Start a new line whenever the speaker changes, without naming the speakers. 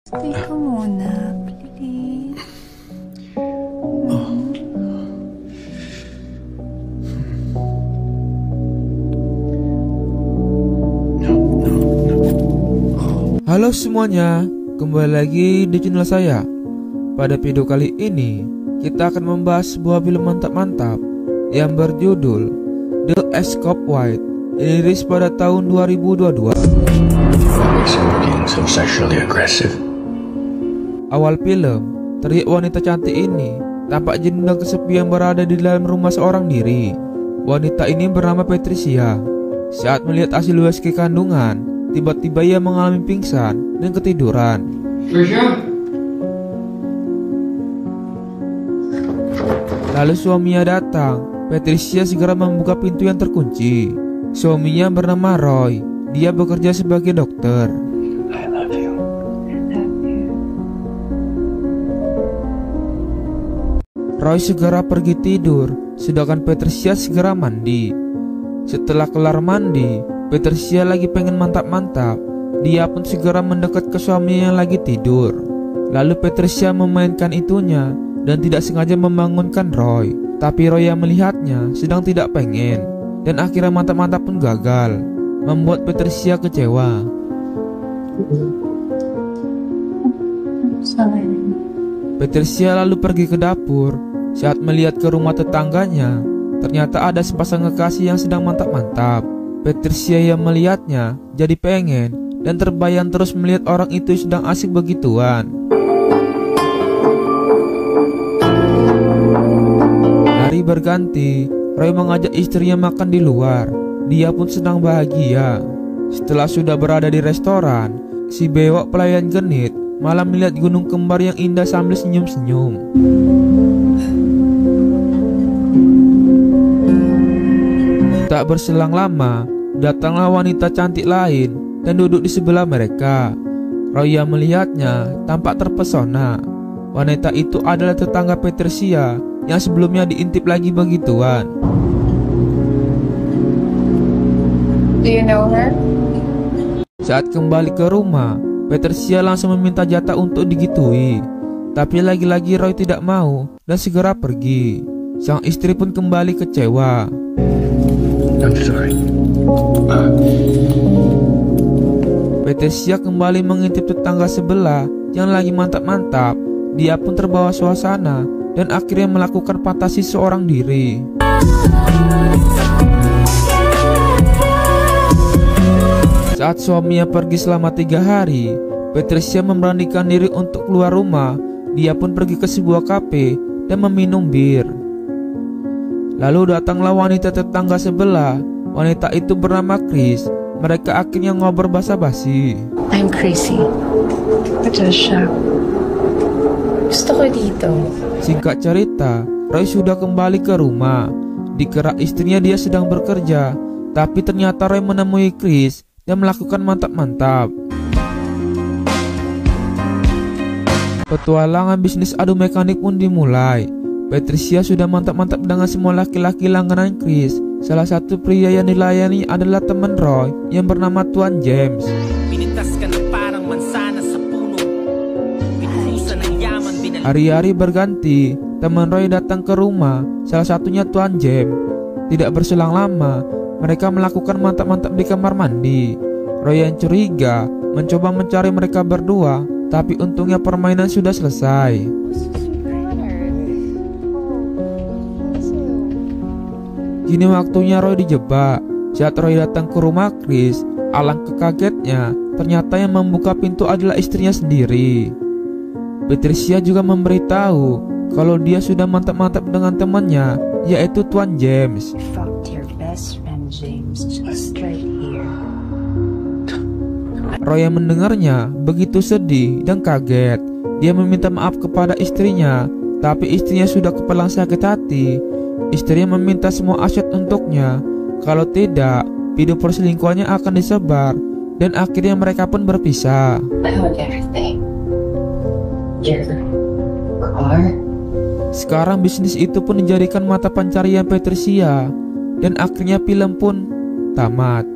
Stay ka muna, please.
Halo semuanya, kembali lagi di channel saya. Pada video kali ini, kita akan membahas sebuah film mantap-mantap yang berjudul The Escape White, yang dirilis pada tahun 2022. Awal film, terlihat wanita cantik ini tampak jenuh dan kesepian berada di dalam rumah seorang diri. Wanita ini bernama Patricia. Saat melihat hasil USG kandungan, tiba-tiba ia mengalami pingsan dan ketiduran. Lalu suaminya datang. Patricia segera membuka pintu yang terkunci. Suaminya bernama Roy. Dia bekerja sebagai dokter.
I love you.
Roy segera pergi tidur, sedangkan Patricia segera mandi. Setelah kelar mandi, Patricia lagi pengen mantap-mantap. Dia pun segera mendekat ke suaminya yang lagi tidur. Lalu Patricia memainkan itunya dan tidak sengaja membangunkan Roy. Tapi Roy yang melihatnya sedang tidak pengen, dan akhirnya mantap-mantap pun gagal, membuat Patricia kecewa. Patricia lalu pergi ke dapur. Saat melihat ke rumah tetangganya, ternyata ada sepasang kekasih yang sedang mantap-mantap. Patricia yang melihatnya jadi pengen dan terbayang terus melihat orang itu sedang asik begituan. Hari berganti, Roy mengajak istrinya makan di luar. Dia pun sedang bahagia. Setelah sudah berada di restoran, si bewok pelayan genit malah melihat gunung kembar yang indah sambil senyum-senyum. Tak berselang lama, datanglah wanita cantik lain dan duduk di sebelah mereka. Roy yang melihatnya tampak terpesona. Wanita itu adalah tetangga Patricia yang sebelumnya diintip lagi begituan.
Do you know her?
Saat kembali ke rumah, Patricia langsung meminta jatah untuk digitui. Tapi lagi-lagi Roy tidak mau dan segera pergi. Sang istri pun kembali kecewa.
I'm sorry.
Patricia kembali mengintip tetangga sebelah yang lagi mantap-mantap. Dia pun terbawa suasana dan akhirnya melakukan fantasi seorang diri. Saat suaminya pergi selama 3 hari, Patricia memberanikan diri untuk keluar rumah. Dia pun pergi ke sebuah kafe dan meminum bir. Lalu datanglah wanita tetangga sebelah. Wanita itu bernama Chris. Mereka akhirnya ngobrol basa-basi.
I'm crazy. Patricia. Gusto ko dito.
Singkat cerita, Roy sudah kembali ke rumah. Dikira istrinya dia sedang bekerja, tapi ternyata Roy menemui Chris dan melakukan mantap-mantap. Petualangan bisnis adu mekanik pun dimulai. Patricia sudah mantap-mantap dengan semua laki-laki langganan Chris. Salah satu pria yang dilayani adalah teman Roy yang bernama Tuan James. Hari-hari berganti, teman Roy datang ke rumah, salah satunya Tuan James. Tidak berselang lama, mereka melakukan mantap-mantap di kamar mandi. Roy yang curiga mencoba mencari mereka berdua, tapi untungnya permainan sudah selesai. Kini waktunya Roy dijebak. Saat Roy datang ke rumah Chris, alangkah kagetnya, ternyata yang membuka pintu adalah istrinya sendiri. Patricia juga memberitahu kalau dia sudah mantap-mantap dengan temannya, yaitu Tuan James. Roy yang mendengarnya begitu sedih dan kaget. Dia meminta maaf kepada istrinya, tapi istrinya sudah kepalang sakit hati. Istrinya meminta semua aset untuknya. Kalau tidak, video perselingkuhannya akan disebar, dan akhirnya mereka pun berpisah. Sekarang bisnis itu pun dijadikan mata pencarian Patricia, dan akhirnya film pun tamat.